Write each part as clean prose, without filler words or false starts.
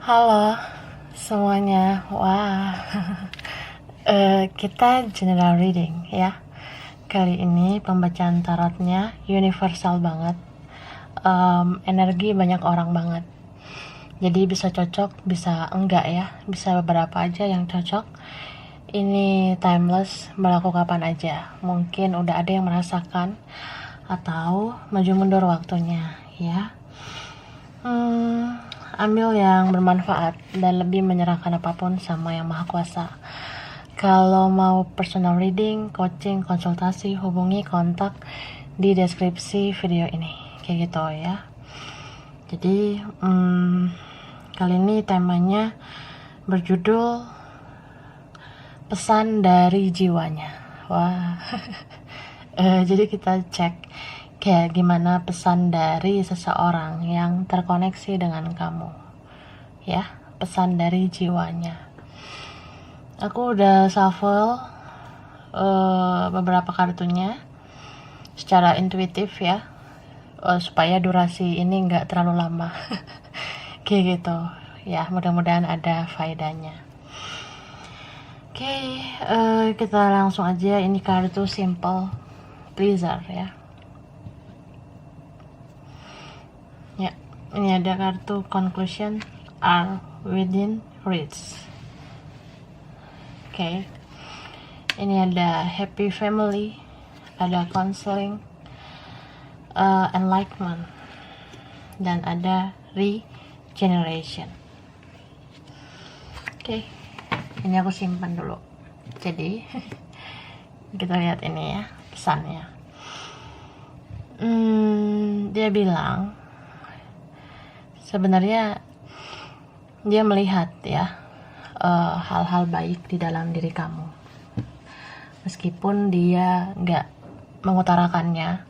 Halo semuanya, wah, kita general reading ya. Kali ini pembacaan tarotnya universal banget, energi banyak orang banget. Jadi bisa cocok, bisa enggak ya, bisa beberapa aja yang cocok. Ini timeless, berlaku kapan aja. Mungkin udah ada yang merasakan atau maju mundur waktunya ya. Ambil yang bermanfaat dan lebih menyerahkan apapun sama Yang Maha Kuasa. Kalau mau personal reading, coaching, konsultasi, hubungi kontak di deskripsi video ini. Kayak gitu ya. Jadi kali ini temanya berjudul pesan dari jiwanya. Wah. Jadi kita cek kayak gimana pesan dari seseorang yang terkoneksi dengan kamu ya, pesan dari jiwanya. Aku udah shuffle beberapa kartunya secara intuitif ya, supaya durasi ini nggak terlalu lama. Kayak gitu ya, mudah-mudahan ada faedahnya. Oke, kita langsung aja. Ini kartu simple pleaser ya. Ya, ini ada kartu conclusion are within reach. Oke. Ini ada happy family, ada counseling, enlightenment, dan ada regeneration. Oke. Ini aku simpan dulu. Jadi kita lihat ini ya pesannya. Dia bilang sebenarnya dia melihat ya hal-hal baik di dalam diri kamu, meskipun dia nggak mengutarakannya,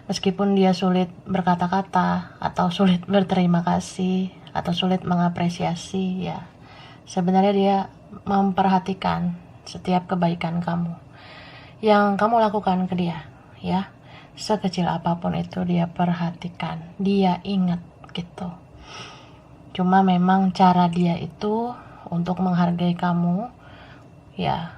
meskipun dia sulit berkata-kata atau sulit berterima kasih atau sulit mengapresiasi ya. Sebenarnya dia memperhatikan setiap kebaikan kamu yang kamu lakukan ke dia ya. Sekecil apapun itu dia perhatikan, dia ingat gitu. Cuma memang cara dia itu untuk menghargai kamu ya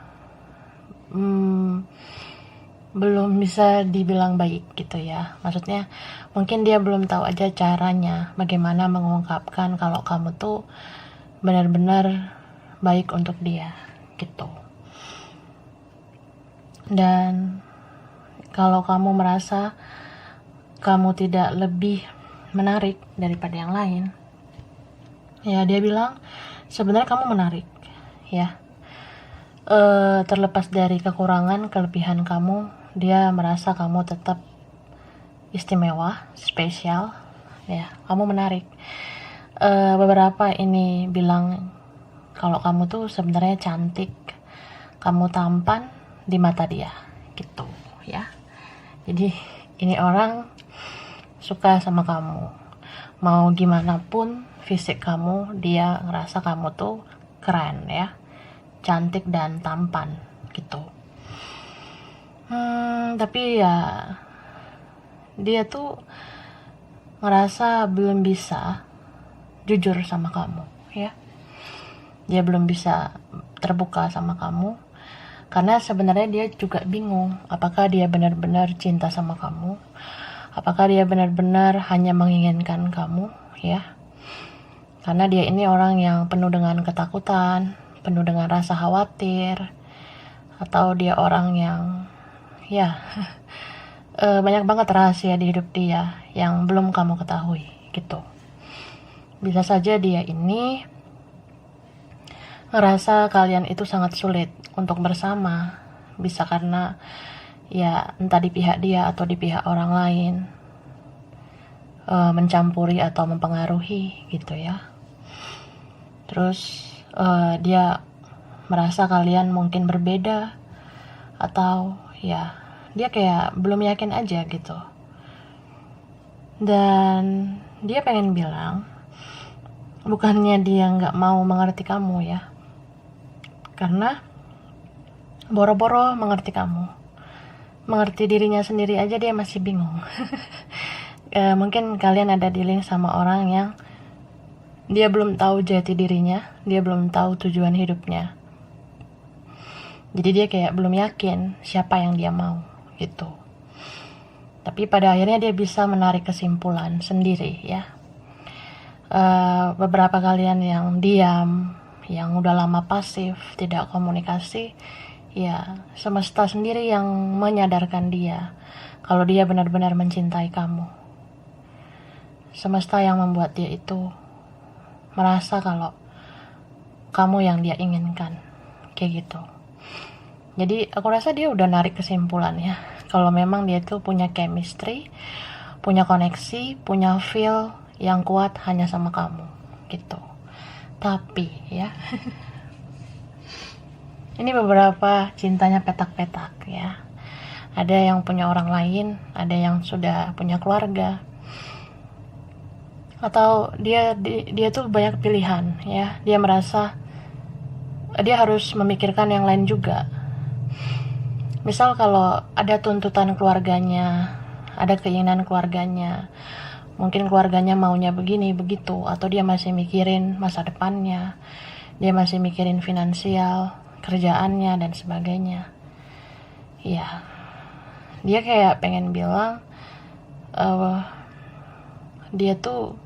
belum bisa dibilang baik gitu ya. Maksudnya mungkin dia belum tahu aja caranya bagaimana mengungkapkan kalau kamu tuh benar-benar baik untuk dia gitu. Dan kalau kamu merasa kamu tidak lebih menarik daripada yang lain ya, dia bilang sebenarnya kamu menarik ya. Terlepas dari kekurangan kelebihan kamu, dia merasa kamu tetap istimewa, spesial ya, kamu menarik. Beberapa ini bilang kalau kamu tuh sebenarnya cantik, kamu tampan di mata dia gitu ya. Jadi ini orang suka sama kamu, mau gimana pun fisik kamu, dia ngerasa kamu tuh keren ya, cantik dan tampan gitu. Tapi ya dia tuh ngerasa belum bisa jujur sama kamu ya. Dia belum bisa terbuka sama kamu karena sebenarnya dia juga bingung apakah dia benar-benar cinta sama kamu, apakah dia benar-benar hanya menginginkan kamu ya. Karena dia ini orang yang penuh dengan ketakutan, penuh dengan rasa khawatir, atau dia orang yang ya banyak banget rahasia di hidup dia yang belum kamu ketahui gitu. Bisa saja dia ini ngerasa kalian itu sangat sulit untuk bersama, bisa karena ya entah di pihak dia atau di pihak orang lain mencampuri atau mempengaruhi gitu ya. Terus dia merasa kalian mungkin berbeda, atau ya dia kayak belum yakin aja gitu. Dan dia pengen bilang bukannya dia nggak mau mengerti kamu ya, karena boro-boro mengerti kamu, mengerti dirinya sendiri aja dia masih bingung. Mungkin kalian ada dealing sama orang yang Dia belum tahu jati dirinya, dia belum tahu tujuan hidupnya. Jadi dia kayak belum yakin siapa yang dia mau gitu. Tapi pada akhirnya dia bisa menarik kesimpulan sendiri ya. Beberapa kalian yang diam, yang udah lama pasif, tidak komunikasi, ya semesta sendiri yang menyadarkan dia kalau dia benar-benar mencintai kamu. Semesta yang membuat dia itu merasa kalau kamu yang dia inginkan, kayak gitu. Jadi aku rasa dia udah narik kesimpulan ya, kalau memang dia tuh punya chemistry, punya koneksi, punya feel yang kuat hanya sama kamu gitu. Tapi ya ini beberapa cintanya petak-petak ya. Ada yang punya orang lain, ada yang sudah punya keluarga, atau dia tuh banyak pilihan ya. Dia merasa dia harus memikirkan yang lain juga. Misal kalau ada tuntutan keluarganya, ada keinginan keluarganya, mungkin keluarganya maunya begini begitu, atau dia masih mikirin masa depannya, dia masih mikirin finansial, kerjaannya dan sebagainya. Ya, dia kayak pengen bilang dia tuh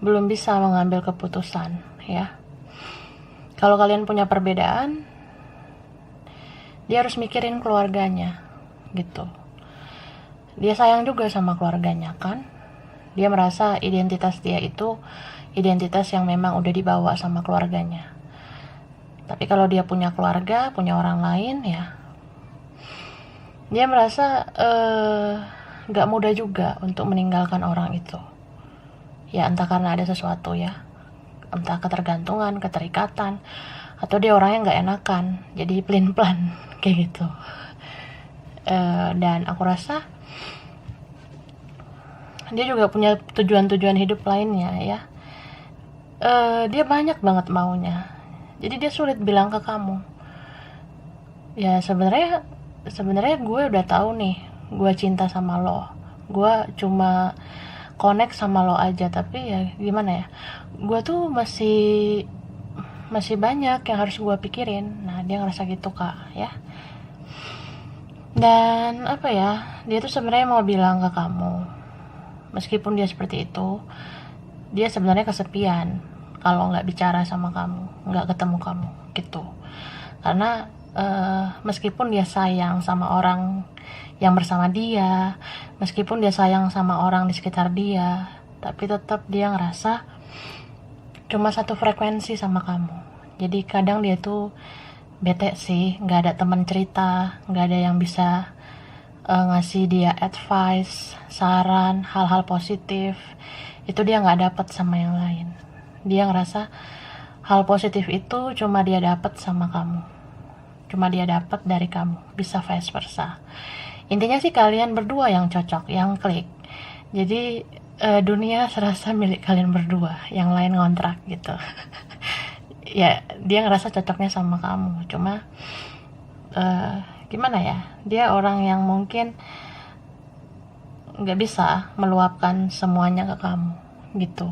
belum bisa mengambil keputusan ya. Kalau kalian punya perbedaan, dia harus mikirin keluarganya gitu. Dia sayang juga sama keluarganya kan. Dia merasa identitas dia itu identitas yang memang udah dibawa sama keluarganya. Tapi kalau dia punya keluarga, punya orang lain ya, dia merasa gak mudah juga untuk meninggalkan orang itu. Ya entah karena ada sesuatu ya, entah ketergantungan, keterikatan, atau dia orangnya gak enakan, jadi pelin-pelan kayak gitu. Dan aku rasa dia juga punya tujuan-tujuan hidup lainnya ya. Dia banyak banget maunya, jadi dia sulit bilang ke kamu. Ya sebenarnya gue udah tahu nih, gue cinta sama lo, gue cuma connect sama lo aja, tapi ya gimana ya, gue tuh masih banyak yang harus gue pikirin. Nah dia ngerasa gitu kak ya. Dan apa ya, dia tuh sebenarnya mau bilang ke kamu, meskipun dia seperti itu, dia sebenarnya kesepian kalau nggak bicara sama kamu, nggak ketemu kamu gitu. Karena meskipun dia sayang sama orang yang bersama dia, meskipun dia sayang sama orang di sekitar dia, tapi tetap dia ngerasa cuma satu frekuensi sama kamu. Jadi kadang dia tuh bete sih, nggak ada teman cerita, nggak ada yang bisa ngasih dia advice, saran, hal-hal positif. Itu dia nggak dapat sama yang lain. Dia ngerasa hal positif itu cuma dia dapat sama kamu, cuma dia dapat dari kamu, bisa vice versa. Intinya sih kalian berdua yang cocok, yang klik. Jadi dunia serasa milik kalian berdua, yang lain ngontrak gitu. Ya dia ngerasa cocoknya sama kamu, cuma gimana ya, dia orang yang mungkin nggak bisa meluapkan semuanya ke kamu gitu.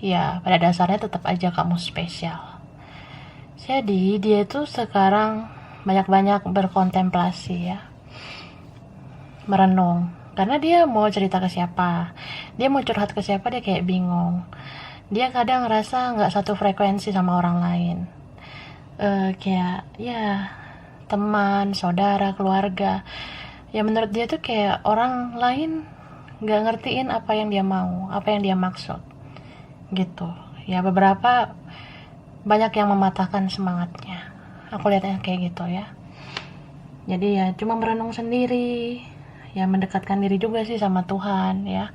Ya pada dasarnya tetap aja kamu spesial. Jadi dia tuh sekarang banyak-banyak berkontemplasi ya, merenung, karena dia mau cerita ke siapa, dia mau curhat ke siapa, dia kayak bingung. Dia kadang ngerasa nggak satu frekuensi sama orang lain, kayak ya teman, saudara, keluarga. Ya menurut dia tuh kayak orang lain nggak ngertiin apa yang dia mau, apa yang dia maksud gitu. Ya beberapa banyak yang mematahkan semangatnya, aku lihatnya kayak gitu ya. Jadi ya cuma merenung sendiri, ya mendekatkan diri juga sih sama Tuhan ya.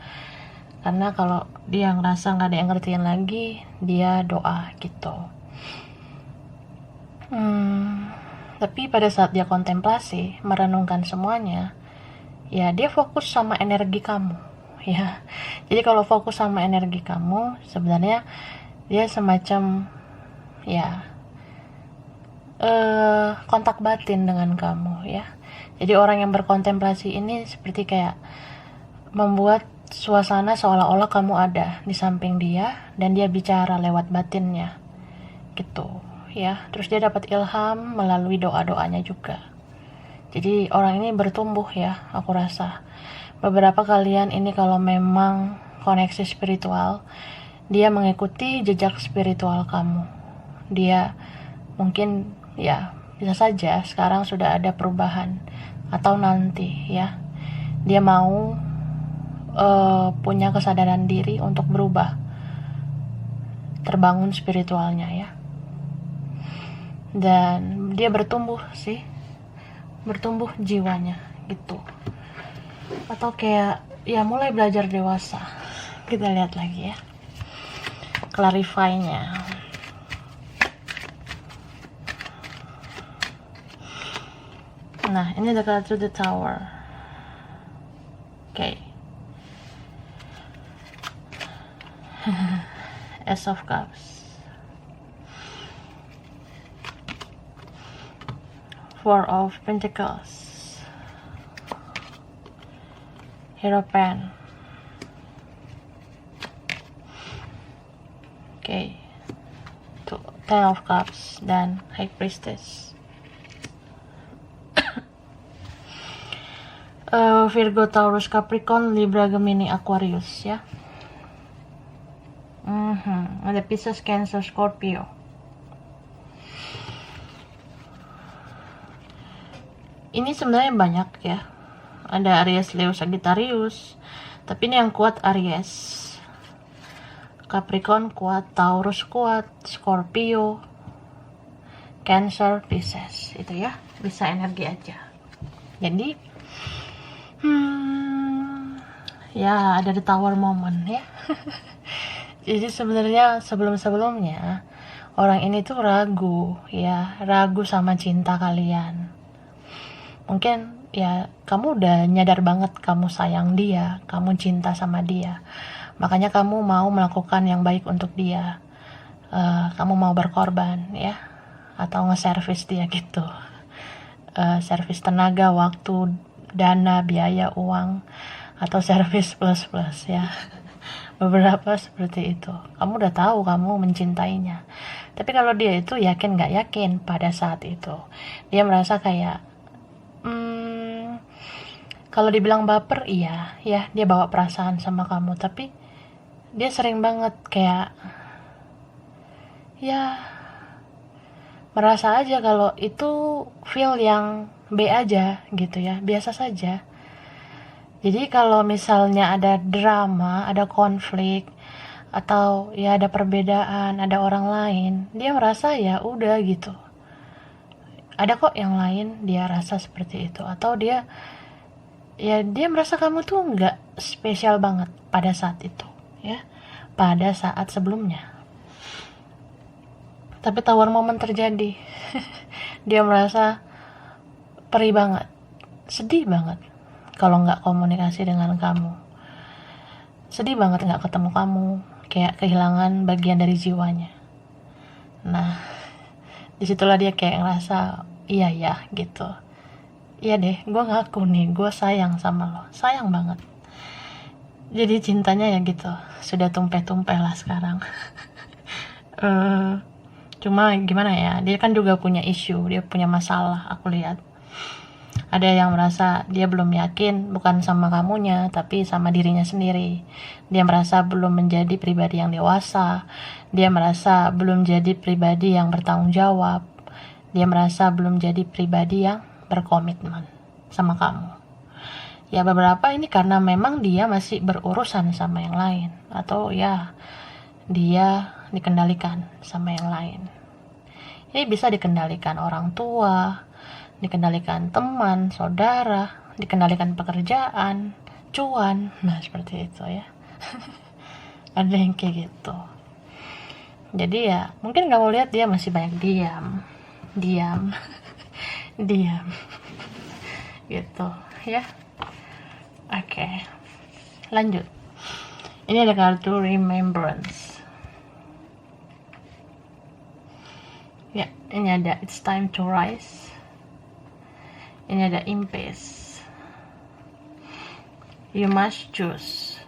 Karena kalau dia ngerasa nggak ada yang ngertiin lagi, dia doa gitu. Tapi pada saat dia kontemplasi, merenungkan semuanya, ya dia fokus sama energi kamu ya. Jadi kalau fokus sama energi kamu, sebenarnya dia semacam ya kontak batin dengan kamu ya. Jadi orang yang berkontemplasi ini seperti kayak membuat suasana seolah-olah kamu ada di samping dia dan dia bicara lewat batinnya gitu ya. Terus dia dapat ilham melalui doa-doanya juga. Jadi orang ini bertumbuh ya, aku rasa. Beberapa kalian ini kalau memang koneksi spiritual, dia mengikuti jejak spiritual kamu. Dia mungkin ya bisa saja sekarang sudah ada perubahan atau nanti ya. Dia mau punya kesadaran diri untuk berubah, terbangun spiritualnya ya. Dan dia bertumbuh sih, bertumbuh jiwanya gitu, atau kayak ya mulai belajar dewasa. Kita lihat lagi ya clarify-nya. Nah, ini the card to the tower. Oke. Ace of Cups, Four of Pentacles, Hierophant. Oke. Ten of Cups dan High Priestess. Virgo, Taurus, Capricorn, Libra, Gemini, Aquarius ya. Ada Pisces, Cancer, Scorpio. Ini sebenarnya banyak ya. Ada Aries, Leo, Sagittarius. Tapi ini yang kuat Aries. Capricorn kuat, Taurus kuat, Scorpio, Cancer, Pisces. Itu ya, bisa energi aja. Jadi ya ada the tower moment ya. Jadi sebenarnya sebelum-sebelumnya orang ini tuh ragu ya, ragu sama cinta kalian. Mungkin ya kamu udah nyadar banget kamu sayang dia, kamu cinta sama dia. Makanya kamu mau melakukan yang baik untuk dia. Kamu mau berkorban ya, atau nge-service dia gitu. Servis tenaga, waktu, dana, biaya, uang, atau servis plus ya. Beberapa seperti itu. Kamu udah tahu kamu mencintainya. Tapi kalau dia itu yakin gak yakin pada saat itu, dia merasa kayak kalau dibilang baper iya ya, dia bawa perasaan sama kamu, tapi dia sering banget kayak ya merasa aja kalau itu feel yang B aja gitu ya, biasa saja. Jadi kalau misalnya ada drama, ada konflik, atau ya ada perbedaan, ada orang lain, dia merasa ya udah gitu. Ada kok yang lain, dia rasa seperti itu. Atau dia merasa kamu tuh nggak spesial banget pada saat itu, ya, pada saat sebelumnya. Tapi tower moment terjadi, dia merasa perih banget, sedih banget kalau nggak komunikasi dengan kamu, sedih banget nggak ketemu kamu, kayak kehilangan bagian dari jiwanya. Nah, disitulah dia kayak ngerasa iya ya gitu, iya deh, gue ngaku nih, gue sayang sama lo, sayang banget. Jadi cintanya ya gitu, sudah tumpeh-tumpeh lah sekarang. Cuma gimana ya, dia kan juga punya isu, dia punya masalah, aku lihat. Ada yang merasa dia belum yakin, bukan sama kamunya, tapi sama dirinya sendiri. Dia merasa belum menjadi pribadi yang dewasa. Dia merasa belum jadi pribadi yang bertanggung jawab. Dia merasa belum jadi pribadi yang berkomitmen sama kamu. Ya beberapa ini karena memang dia masih berurusan sama yang lain. Atau ya dia dikendalikan sama yang lain. Ini bisa dikendalikan orang tua, dikendalikan teman, saudara, dikendalikan pekerjaan, cuan, nah seperti itu ya. Ada yang kayak gitu. Jadi ya mungkin kamu lihat dia masih banyak diam gitu ya. Oke, lanjut. Ini ada kartu remembrance ya. Ini ada it's time to rise. Ini ada impasse. You must choose.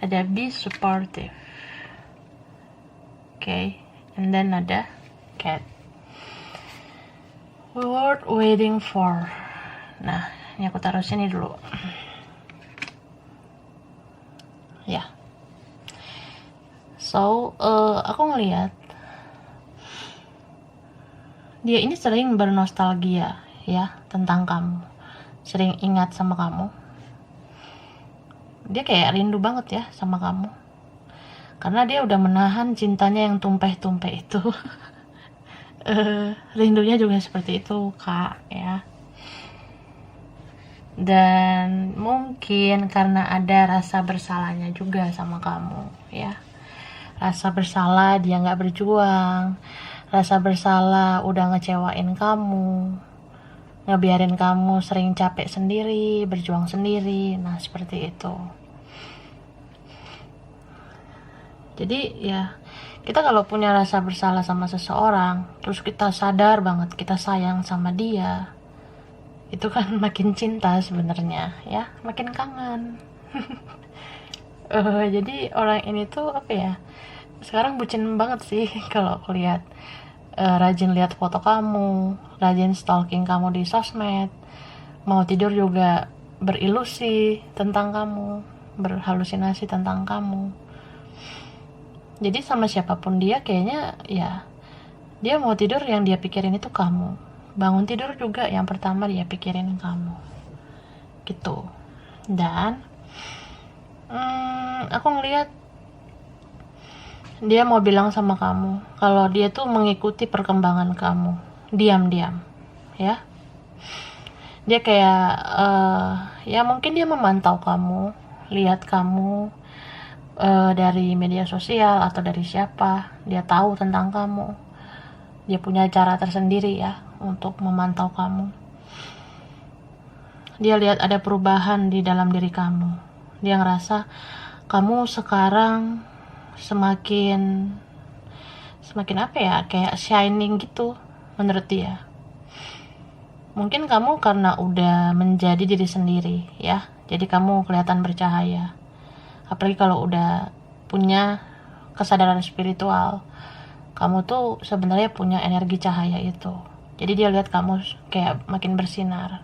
ada be supportive. And then ada cat. Word waiting for. Nah, ini aku taruh sini dulu. Ya. So, aku ngelihat dia ini sering bernostalgia ya tentang kamu, sering ingat sama kamu. Dia kayak rindu banget ya sama kamu, karena dia udah menahan cintanya yang tumpeh-tumpeh itu. Rindunya juga seperti itu, Kak, ya. Dan mungkin karena ada rasa bersalahnya juga sama kamu, ya. Rasa bersalah dia nggak berjuang, rasa bersalah udah ngecewain kamu, ngebiarin kamu sering capek sendiri, berjuang sendiri. Nah, seperti itu. Jadi ya, kita kalau punya rasa bersalah sama seseorang, terus kita sadar banget kita sayang sama dia, itu kan makin cinta sebenarnya, ya, makin kangen. Jadi orang ini tuh apa ya, sekarang bucin banget sih kalau aku lihat. Rajin lihat foto kamu, rajin stalking kamu di sosmed, mau tidur juga berilusi tentang kamu, berhalusinasi tentang kamu. Jadi sama siapapun dia kayaknya ya, dia mau tidur yang dia pikirin itu kamu, bangun tidur juga yang pertama dia pikirin kamu, gitu. Dan aku ngelihat dia mau bilang sama kamu kalau dia tuh mengikuti perkembangan kamu, diam-diam, ya. Dia kayak ya mungkin dia memantau kamu, lihat kamu dari media sosial atau dari siapa, dia tahu tentang kamu. Dia punya cara tersendiri ya untuk memantau kamu. Dia lihat ada perubahan di dalam diri kamu. Dia ngerasa kamu sekarang semakin apa ya, kayak shining gitu menurut dia. Mungkin kamu karena udah menjadi diri sendiri ya, jadi kamu kelihatan bercahaya. Apalagi kalau udah punya kesadaran spiritual, kamu tuh sebenarnya punya energi cahaya itu. Jadi dia lihat kamu kayak makin bersinar.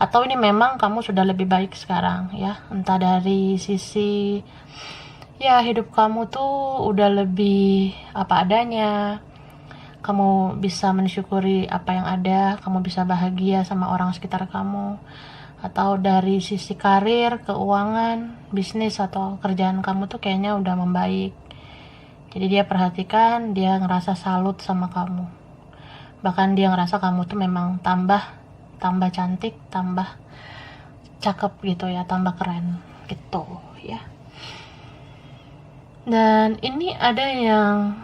Atau ini memang kamu sudah lebih baik sekarang ya, entah dari sisi ya hidup kamu tuh udah lebih apa adanya, kamu bisa mensyukuri apa yang ada, kamu bisa bahagia sama orang sekitar kamu. Atau dari sisi karir, keuangan, bisnis atau kerjaan kamu tuh kayaknya udah membaik. Jadi dia perhatikan, dia ngerasa salut sama kamu. Bahkan dia ngerasa kamu tuh memang tambah cantik, tambah cakep gitu ya, tambah keren gitu ya. Dan ini ada yang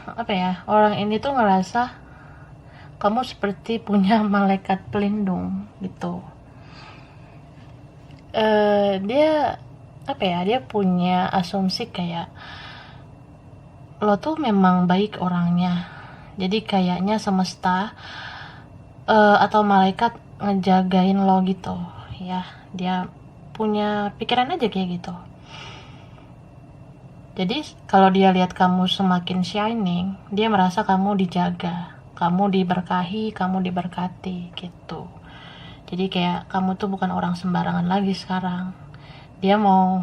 apa ya, orang ini tuh ngerasa kamu seperti punya malaikat pelindung gitu. Dia apa ya, dia punya asumsi kayak lo tuh memang baik orangnya, jadi kayaknya semesta atau malaikat ngejagain lo gitu ya. Dia punya pikiran aja kayak gitu. Jadi kalau dia lihat kamu semakin shining, dia merasa kamu dijaga, kamu diberkahi, kamu diberkati gitu. Jadi kayak kamu tuh bukan orang sembarangan lagi sekarang. Dia mau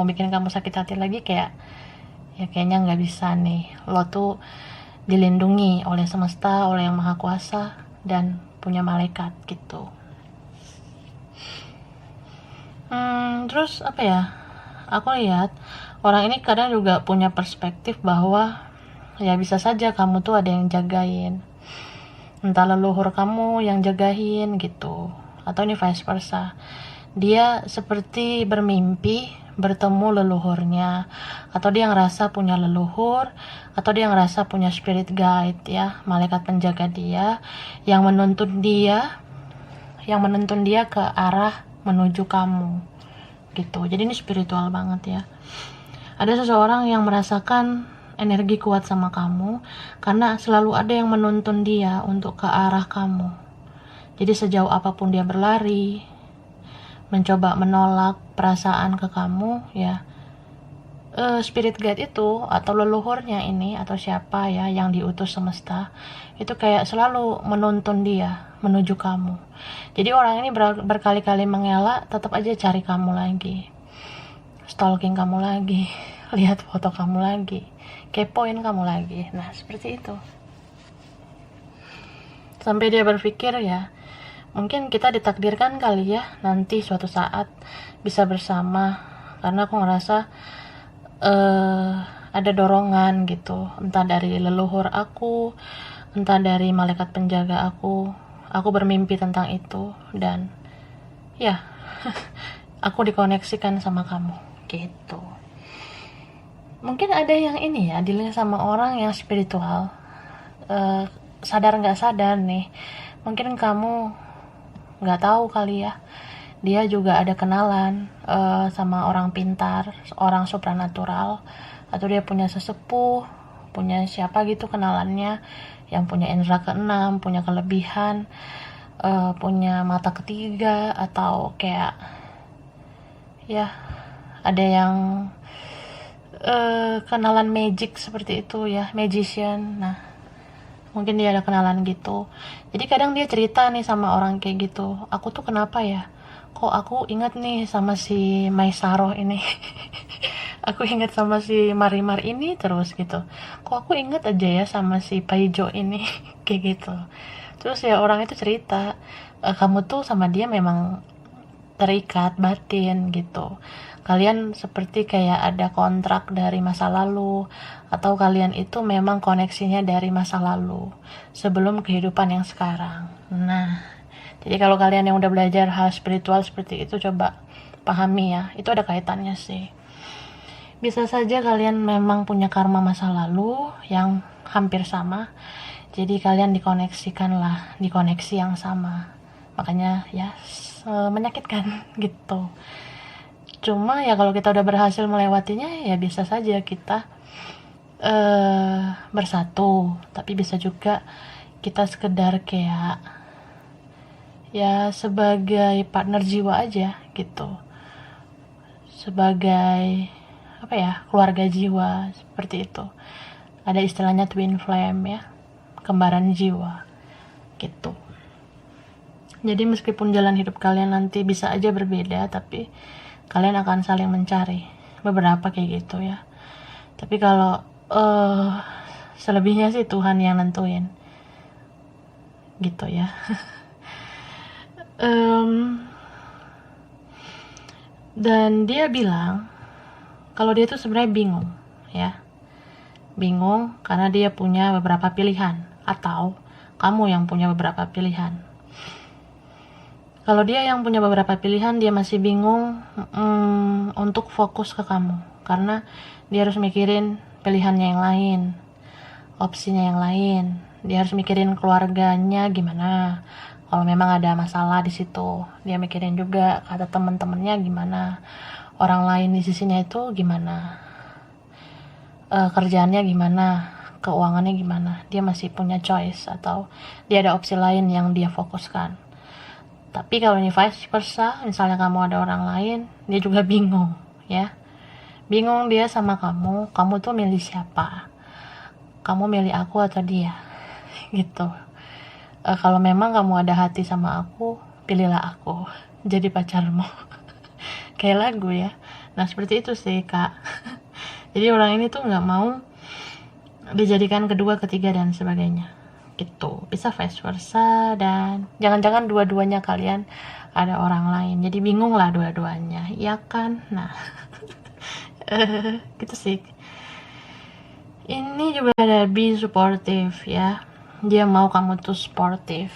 bikin kamu sakit hati lagi, kayak ya kayaknya nggak bisa nih. Lo tuh dilindungi oleh semesta, oleh yang maha kuasa, dan punya malaikat gitu. Terus apa ya, aku lihat orang ini kadang juga punya perspektif bahwa ya bisa saja kamu tuh ada yang jagain, entah leluhur kamu yang jagain gitu, atau ini vice versa. Dia seperti bermimpi bertemu leluhurnya, atau dia ngerasa punya leluhur, atau dia ngerasa punya spirit guide ya, malaikat penjaga dia yang menuntun dia ke arah menuju kamu gitu. Jadi ini spiritual banget ya. Ada seseorang yang merasakan energi kuat sama kamu karena selalu ada yang menuntun dia untuk ke arah kamu. Jadi sejauh apapun dia berlari, mencoba menolak perasaan ke kamu ya, spirit guide itu atau leluhurnya ini atau siapa ya yang diutus semesta itu kayak selalu menuntun dia menuju kamu. Jadi orang ini berkali-kali mengelak, tetap aja cari kamu lagi, stalking kamu lagi, lihat foto kamu lagi, kepoin kamu lagi. Nah seperti itu, sampai dia berpikir ya mungkin kita ditakdirkan kali ya nanti suatu saat bisa bersama, karena aku ngerasa ada dorongan gitu, entah dari leluhur aku, entah dari malaikat penjaga aku bermimpi tentang itu, dan ya aku dikoneksikan sama kamu gitu. Mungkin ada yang ini ya, dealing sama orang yang spiritual, sadar nggak sadar nih, mungkin kamu nggak tahu kali ya, dia juga ada kenalan sama orang pintar, orang supranatural, atau dia punya sesepuh, punya siapa gitu kenalannya yang punya indera keenam, punya kelebihan, punya mata ketiga, atau kayak ya ada yang kenalan magic seperti itu ya, magician. Nah mungkin dia ada kenalan gitu. Jadi kadang dia cerita nih sama orang kayak gitu, aku tuh kenapa ya, kok aku ingat nih sama si Maisaro ini aku ingat sama si Marimar ini terus gitu, kok aku ingat aja ya sama si Paijo ini kayak gitu. Terus ya orang itu cerita, kamu tuh sama dia memang terikat batin gitu, kalian seperti kayak ada kontrak dari masa lalu, atau kalian itu memang koneksinya dari masa lalu sebelum kehidupan yang sekarang. Nah jadi kalau kalian yang udah belajar hal spiritual seperti itu, coba pahami ya, itu ada kaitannya sih. Bisa saja kalian memang punya karma masa lalu yang hampir sama, jadi kalian dikoneksikan lah, di koneksi yang sama, makanya ya menyakitkan gitu. Cuma ya kalau kita udah berhasil melewatinya ya bisa saja kita bersatu, tapi bisa juga kita sekedar kayak ya sebagai partner jiwa aja gitu, sebagai apa ya, keluarga jiwa seperti itu. Ada istilahnya twin flame ya, kembaran jiwa gitu. Jadi meskipun jalan hidup kalian nanti bisa aja berbeda, tapi kalian akan saling mencari, beberapa kayak gitu ya. Tapi kalau selebihnya sih Tuhan yang nentuin gitu ya. Dan dia bilang kalau dia tuh sebenarnya bingung ya, bingung karena dia punya beberapa pilihan, atau kamu yang punya beberapa pilihan. Kalau dia yang punya beberapa pilihan, dia masih bingung untuk fokus ke kamu, karena dia harus mikirin pilihannya yang lain, opsinya yang lain. Dia harus mikirin keluarganya gimana, kalau memang ada masalah di situ. Dia mikirin juga kata teman-temannya gimana, orang lain di sisinya itu gimana, kerjaannya gimana, keuangannya gimana. Dia masih punya choice, atau dia ada opsi lain yang dia fokuskan. Tapi kalau ini vice versa, misalnya kamu ada orang lain, dia juga bingung ya, bingung dia sama kamu tuh milih siapa, kamu milih aku atau dia gitu. Kalau memang kamu ada hati sama aku, pilihlah aku jadi pacarmu kayak lagu ya. Nah seperti itu sih kak. Jadi orang ini tuh nggak mau dijadikan kedua, ketiga dan sebagainya gitu. Bisa vice versa, dan jangan-jangan dua-duanya kalian ada orang lain, jadi bingung lah dua-duanya, iya kan? Nah gitu sih. Ini juga ada be supportive ya, dia mau kamu tuh sportif,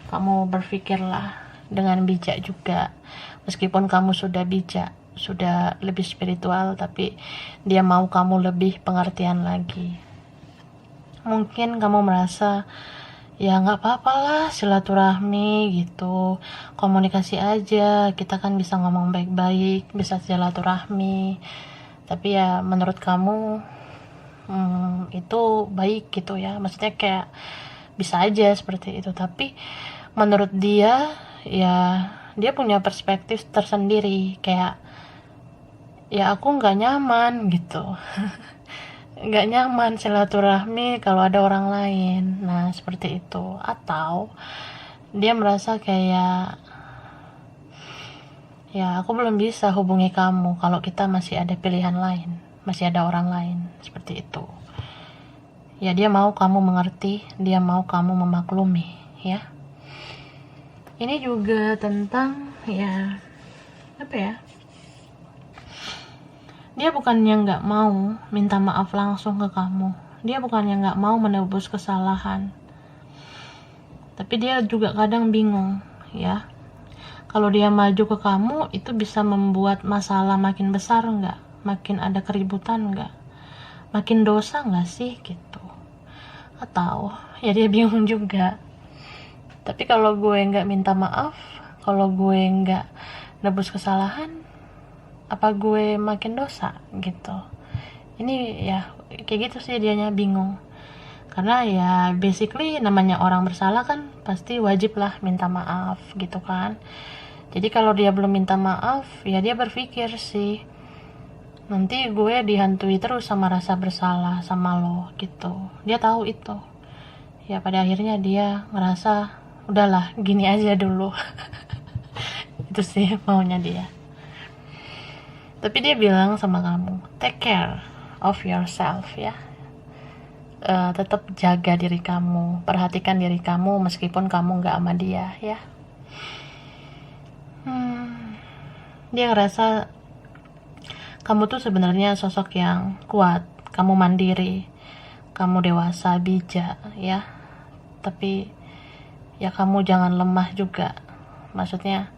kamu berpikirlah dengan bijak juga. Meskipun kamu sudah bijak, sudah lebih spiritual, tapi dia mau kamu lebih pengertian lagi. Mungkin kamu merasa ya nggak apa-apa lah silaturahmi gitu, komunikasi aja, kita kan bisa ngomong baik-baik, bisa silaturahmi. Tapi ya menurut kamu itu baik gitu ya, maksudnya kayak bisa aja seperti itu. Tapi menurut dia ya dia punya perspektif tersendiri, kayak ya aku nggak nyaman gitu. Nggak nyaman silaturahmi kalau ada orang lain. Nah, seperti itu. Atau dia merasa kayak, ya aku belum bisa hubungi kamu kalau kita masih ada pilihan lain, masih ada orang lain, seperti itu. Ya dia mau kamu mengerti, dia mau kamu memaklumi, ya. Ini juga tentang, ya, apa ya, dia bukannya nggak mau minta maaf langsung ke kamu, dia bukannya nggak mau menebus kesalahan, tapi dia juga kadang bingung, ya. Kalau dia maju ke kamu, itu bisa membuat masalah makin besar nggak? Makin ada keributan nggak? Makin dosa nggak sih? Gitu. Atau, ya dia bingung juga. Tapi kalau gue nggak minta maaf, kalau gue nggak nebus kesalahan, apa gue makin dosa? Gitu. Ini ya, kayak gitu sih dianya bingung. Karena ya basically namanya orang bersalah kan pasti wajib lah minta maaf gitu kan. Jadi kalau dia belum minta maaf, ya dia berpikir sih, nanti gue dihantui terus sama rasa bersalah sama lo gitu. Dia tahu itu. Ya pada akhirnya dia ngerasa, udahlah gini aja dulu. Itu sih maunya dia. Tapi dia bilang sama kamu, take care of yourself ya. Tetap jaga diri kamu, perhatikan diri kamu meskipun kamu gak sama dia ya. Dia ngerasa kamu tuh sebenarnya sosok yang kuat, kamu mandiri, kamu dewasa, bijak ya. Tapi ya kamu jangan lemah juga. Maksudnya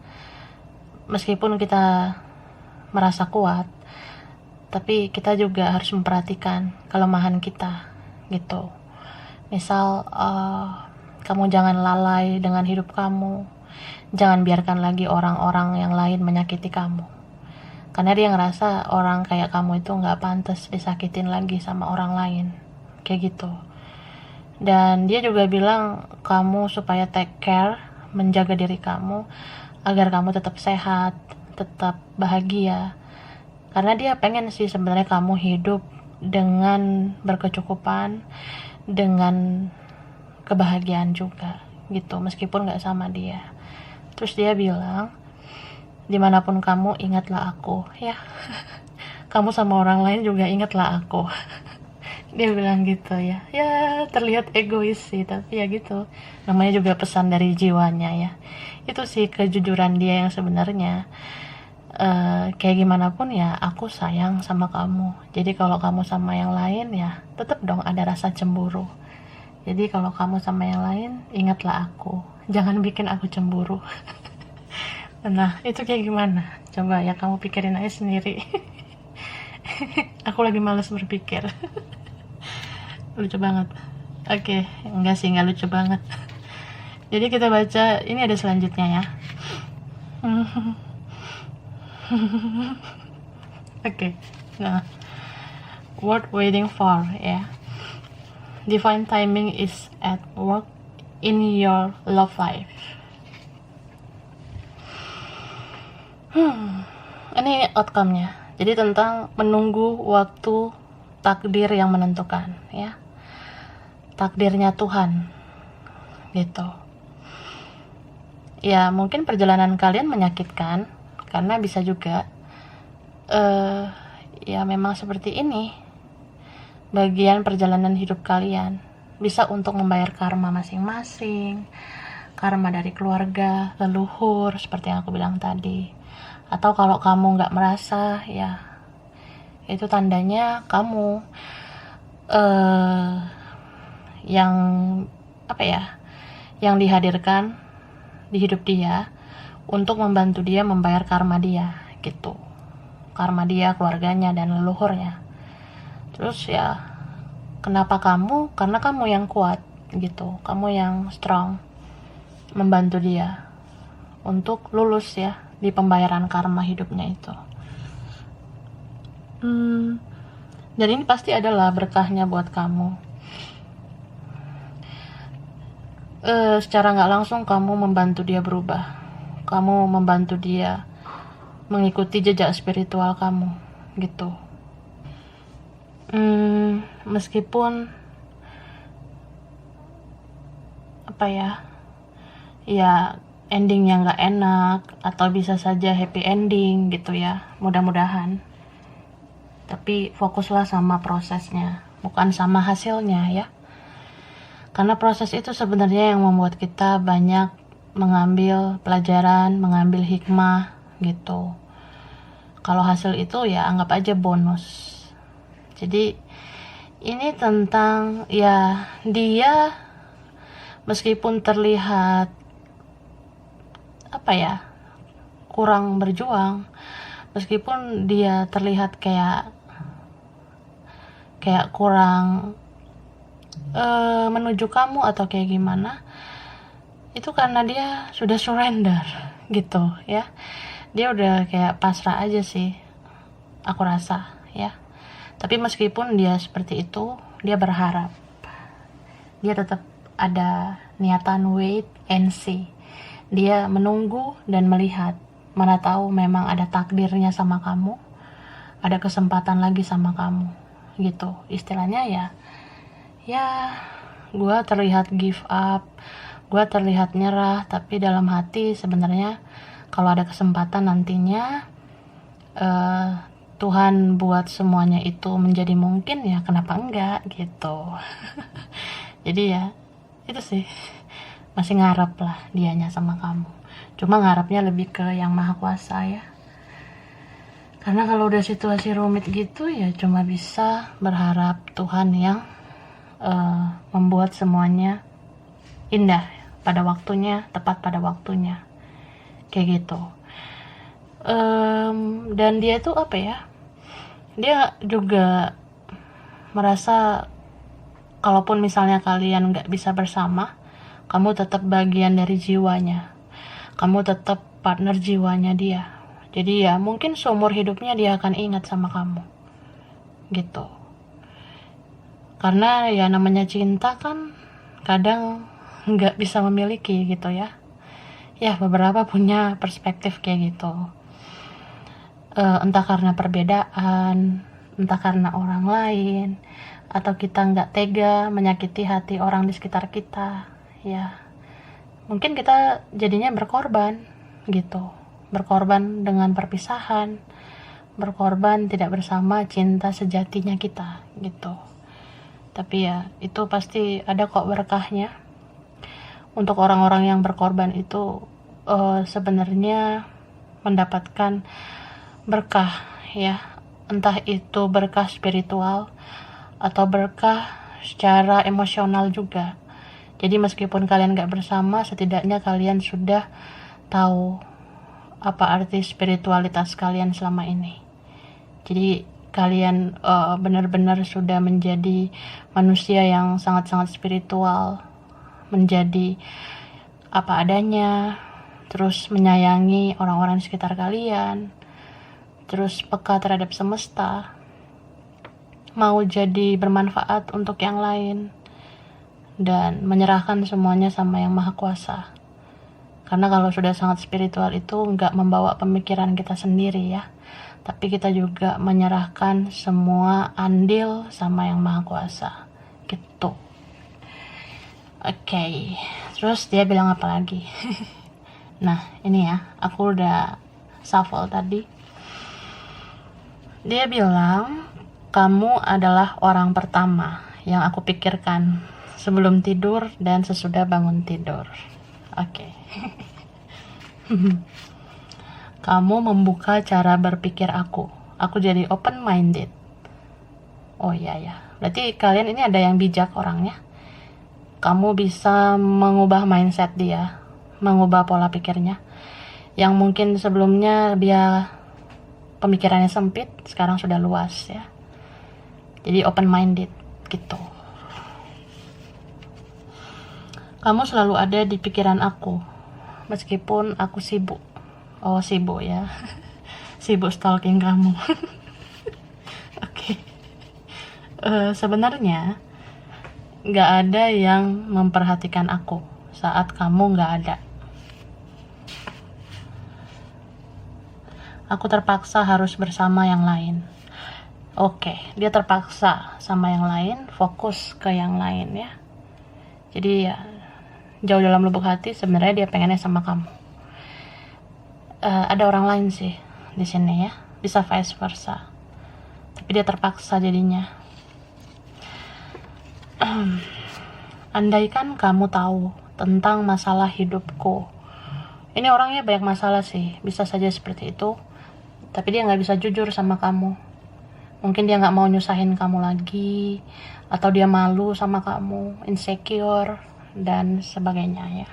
meskipun kita merasa kuat, tapi kita juga harus memperhatikan kelemahan kita gitu. Misal kamu jangan lalai dengan hidup kamu, jangan biarkan lagi orang-orang yang lain menyakiti kamu, karena dia ngerasa orang kayak kamu itu gak pantas disakitin lagi sama orang lain kayak gitu. Dan dia juga bilang kamu supaya take care, menjaga diri kamu agar kamu tetap sehat, tetap bahagia, karena dia pengen sih sebenarnya kamu hidup dengan berkecukupan, dengan kebahagiaan juga gitu, meskipun gak sama dia. Terus dia bilang, dimanapun kamu ingatlah aku ya. Kamu sama orang lain juga ingatlah aku. Dia bilang gitu ya. Ya terlihat egois sih, tapi ya gitu, namanya juga pesan dari jiwanya ya. Itu sih kejujuran dia yang sebenarnya. Kayak gimana pun ya aku sayang sama kamu. Jadi kalau kamu sama yang lain ya tetap dong ada rasa cemburu. Jadi kalau kamu sama yang lain ingatlah aku, jangan bikin aku cemburu. Nah itu kayak gimana? Coba ya kamu pikirin aja sendiri. Aku lagi males berpikir. Lucu banget. Oke, enggak sih, enggak lucu banget. Jadi kita baca, ini ada selanjutnya ya. Oke. Nah, worth waiting for ya. Divine timing is at work in your love life. Ini outcome-nya. Jadi tentang menunggu waktu takdir yang menentukan ya. Takdirnya Tuhan gitu. Ya mungkin perjalanan kalian menyakitkan, karena bisa juga ya memang seperti ini bagian perjalanan hidup kalian. Bisa untuk membayar karma masing-masing, karma dari keluarga, leluhur seperti yang aku bilang tadi. Atau kalau kamu gak merasa, ya itu tandanya kamu yang apa ya, yang dihadirkan di hidup dia untuk membantu dia membayar karma dia gitu, karma dia, keluarganya, dan leluhurnya. Terus ya kenapa kamu? Karena kamu yang kuat gitu, kamu yang strong, membantu dia untuk lulus ya di pembayaran karma hidupnya itu. Dan ini pasti adalah berkahnya buat kamu. Secara gak langsung kamu membantu dia berubah, kamu membantu dia mengikuti jejak spiritual kamu gitu. Meskipun apa ya endingnya nggak enak atau bisa saja happy ending gitu ya, mudah-mudahan. Tapi fokuslah sama prosesnya, bukan sama hasilnya ya. Karena proses itu sebenarnya yang membuat kita banyak mengambil pelajaran, mengambil hikmah gitu. Kalau hasil itu ya anggap aja bonus. Jadi ini tentang ya dia meskipun terlihat kurang berjuang, meskipun dia terlihat kayak kurang menuju kamu atau kayak gimana, itu karena dia sudah surrender gitu ya. Dia udah kayak pasrah aja sih, aku rasa ya. Tapi meskipun dia seperti itu, dia berharap, dia tetap ada niatan wait and see. Dia menunggu dan melihat, mana tahu memang ada takdirnya sama kamu, ada kesempatan lagi sama kamu gitu. Istilahnya ya gue terlihat give up, gue terlihat nyerah, tapi dalam hati sebenarnya kalau ada kesempatan nantinya Tuhan buat semuanya itu menjadi mungkin, ya kenapa enggak gitu. Jadi ya itu sih, masih ngarep lah dianya sama kamu. Cuma ngarepnya lebih ke yang maha kuasa ya. Karena kalau udah situasi rumit gitu ya cuma bisa berharap Tuhan yang membuat semuanya indah pada waktunya, tepat pada waktunya, kayak gitu. Dan dia tuh dia juga merasa kalaupun misalnya kalian gak bisa bersama, kamu tetap bagian dari jiwanya, kamu tetap partner jiwanya dia. Jadi ya mungkin seumur hidupnya dia akan ingat sama kamu gitu. Karena ya namanya cinta kan kadang gak bisa memiliki gitu ya. Ya beberapa punya perspektif kayak gitu. Entah karena perbedaan, entah karena orang lain, atau kita nggak tega menyakiti hati orang di sekitar kita, ya mungkin kita jadinya berkorban gitu, berkorban dengan perpisahan, berkorban tidak bersama cinta sejatinya kita gitu. Tapi ya itu pasti ada kok berkahnya. Untuk orang-orang yang berkorban itu sebenarnya mendapatkan berkah ya, entah itu berkah spiritual atau berkah secara emosional juga. Jadi meskipun kalian gak bersama, setidaknya kalian sudah tahu apa arti spiritualitas kalian selama ini. Jadi kalian benar-benar sudah menjadi manusia yang sangat-sangat spiritual, menjadi apa adanya, terus menyayangi orang-orang di sekitar kalian, terus peka terhadap semesta, mau jadi bermanfaat untuk yang lain, dan menyerahkan semuanya sama yang maha kuasa. Karena kalau sudah sangat spiritual itu nggak membawa pemikiran kita sendiri ya, tapi kita juga menyerahkan semua andil sama yang maha kuasa gitu. Oke. Terus dia bilang apa lagi? Nah ini ya, aku udah shuffle tadi. Dia bilang, kamu adalah orang pertama yang aku pikirkan sebelum tidur dan sesudah bangun tidur. Oke. Kamu membuka cara berpikir aku. Aku jadi open minded. Oh iya ya. Berarti kalian ini ada yang bijak orangnya. Kamu bisa mengubah mindset dia, mengubah pola pikirnya. Yang mungkin sebelumnya dia pemikirannya sempit, sekarang sudah luas ya. Jadi open minded gitu. Kamu selalu ada di pikiran aku, meskipun aku sibuk. Oh sibuk ya. Sibuk stalking kamu. Oke. Sebenarnya gak ada yang memperhatikan aku saat kamu gak ada. Aku terpaksa harus bersama yang lain. Oke, dia terpaksa sama yang lain, fokus ke yang lain ya. Jadi ya jauh dalam lubuk hati sebenarnya dia pengennya sama kamu. Ada orang lain sih di sini ya, bisa vice versa. Tapi dia terpaksa jadinya. Andaikan kamu tahu tentang masalah hidupku. Ini orangnya banyak masalah sih, bisa saja seperti itu. Tapi dia nggak bisa jujur sama kamu. Mungkin dia nggak mau nyusahin kamu lagi, atau dia malu sama kamu, insecure, dan sebagainya ya.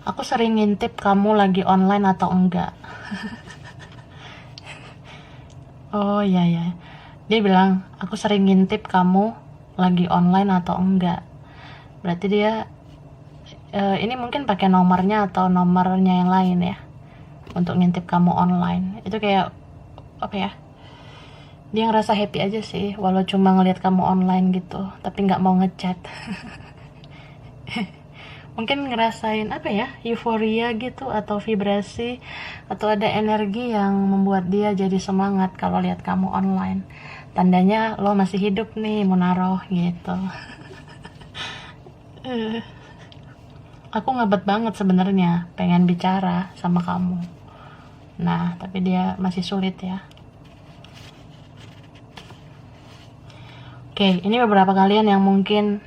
Aku sering ngintip kamu lagi online atau enggak. Oh iya ya. Dia bilang, aku sering ngintip kamu lagi online atau enggak. Berarti dia ini mungkin pakai nomornya atau nomornya yang lain ya, untuk ngintip kamu online. Itu kayak apa ya, dia ngerasa happy aja sih walau cuma ngelihat kamu online gitu, tapi nggak mau ngechat. Mungkin ngerasain apa ya, euforia gitu, atau vibrasi, atau ada energi yang membuat dia jadi semangat kalau lihat kamu online. Tandanya lo masih hidup nih, Munaroh gitu. Aku ngabet banget sebenarnya pengen bicara sama kamu. Nah, tapi dia masih sulit ya. Oke, ini beberapa kalian yang mungkin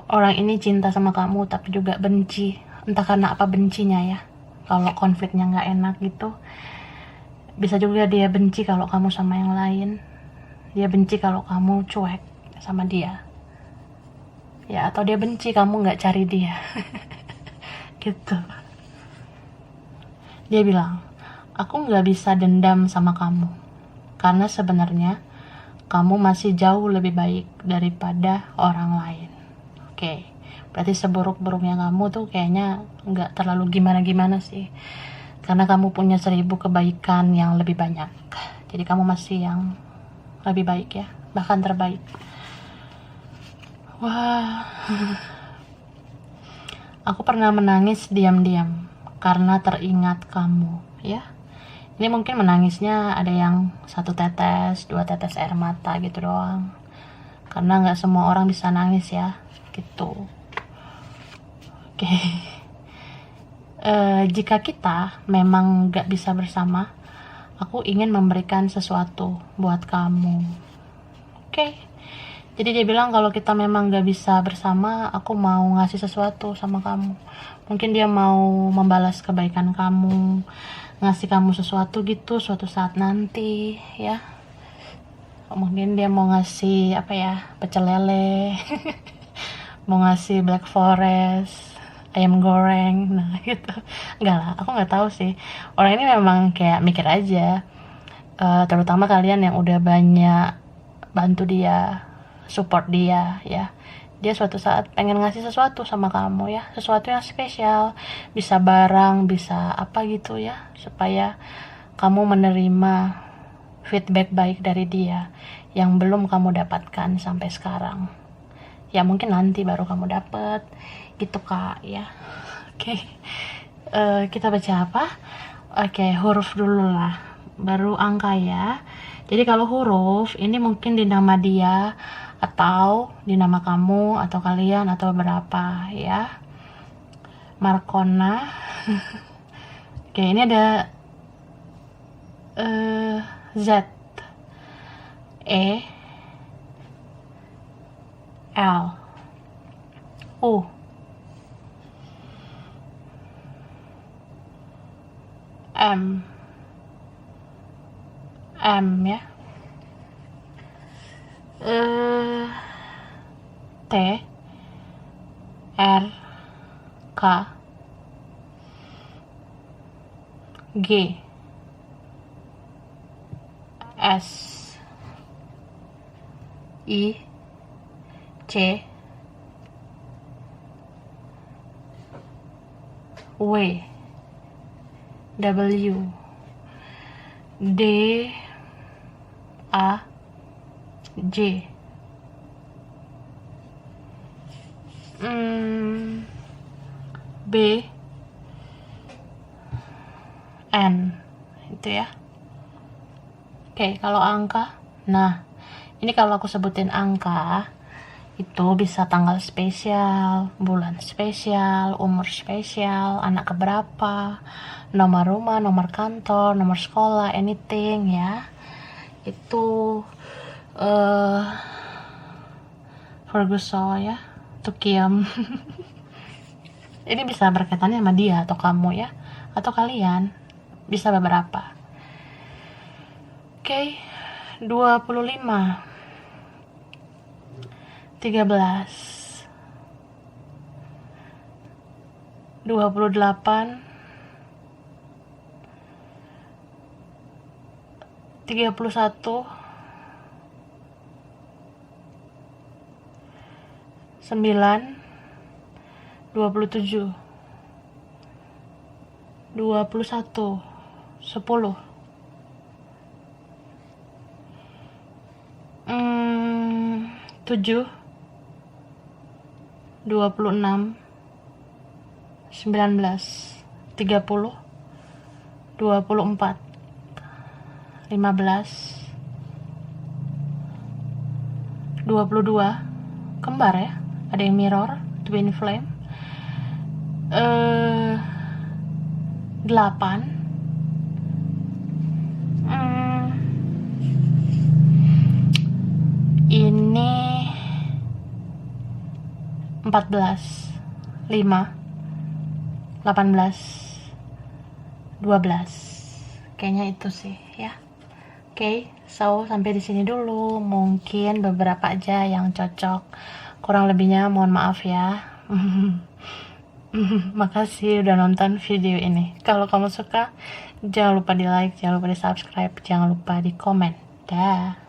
orang ini cinta sama kamu tapi juga benci. Entah karena apa bencinya ya. Kalau konfliknya nggak enak gitu. Bisa juga dia benci kalau kamu sama yang lain. Dia benci kalau kamu cuek sama dia. Ya, atau dia benci kamu nggak cari dia. Gitu. Dia bilang, aku nggak bisa dendam sama kamu. Karena sebenarnya kamu masih jauh lebih baik daripada orang lain. Oke, berarti seburuk-buruknya kamu tuh kayaknya nggak terlalu gimana-gimana sih. Karena kamu punya 1000 kebaikan yang lebih banyak. Jadi kamu masih yang lebih baik ya, bahkan terbaik. Wah, aku pernah menangis diam-diam karena teringat kamu ya. Ini mungkin menangisnya ada yang 1 tetes, 2 tetes air mata gitu doang. Karena nggak semua orang bisa nangis ya, gitu. Oke. Jika kita memang nggak bisa bersama, aku ingin memberikan sesuatu buat kamu. Oke. Jadi dia bilang kalau kita memang nggak bisa bersama, aku mau ngasih sesuatu sama kamu. Mungkin dia mau membalas kebaikan kamu, ngasih kamu sesuatu gitu suatu saat nanti ya. Mungkin dia mau ngasih apa ya, pecel lele. Mau ngasih black forest, ayam goreng, nah gitu. Enggak lah, aku nggak tahu sih. Orang ini memang kayak mikir aja. Terutama kalian yang udah banyak bantu dia, support dia ya. Dia suatu saat pengen ngasih sesuatu sama kamu ya, sesuatu yang spesial, bisa barang, bisa apa gitu ya, supaya kamu menerima feedback baik dari dia yang belum kamu dapatkan sampai sekarang. Ya mungkin nanti baru kamu dapet gitu kak ya. Oke. Kita baca apa? Oke, huruf dulu lah, baru angka ya. Jadi kalau huruf ini mungkin di nama dia atau di nama kamu atau kalian atau berapa ya. Markona. Oke, ini ada Z, E, L, U, M, ya. T, R, K, G, S, I, C, W, W, D, A, J, B, N. gitu ya. Oke, kalau angka, nah ini kalau aku sebutin angka itu bisa tanggal spesial, bulan spesial, umur spesial, anak keberapa, nomor rumah, nomor kantor, nomor sekolah, anything ya. Itu Ferguson ya, Tukiem. Ini bisa berkaitannya sama dia atau kamu ya, atau kalian, bisa beberapa. Oke, 25, 13, 28, 31, 9, 27, 21, 10, 7, 26, 19, 30, 24, 15, 22, kembar ya, ada yang mirror, twin flame, 8, ini 14, 5, 18, 12, kayaknya itu sih ya. Oke, so sampai di sini dulu. Mungkin beberapa aja yang cocok. Kurang lebihnya mohon maaf ya. Makasih udah nonton video ini. Kalau kamu suka, jangan lupa di like, jangan lupa di subscribe, jangan lupa di komen. Dah.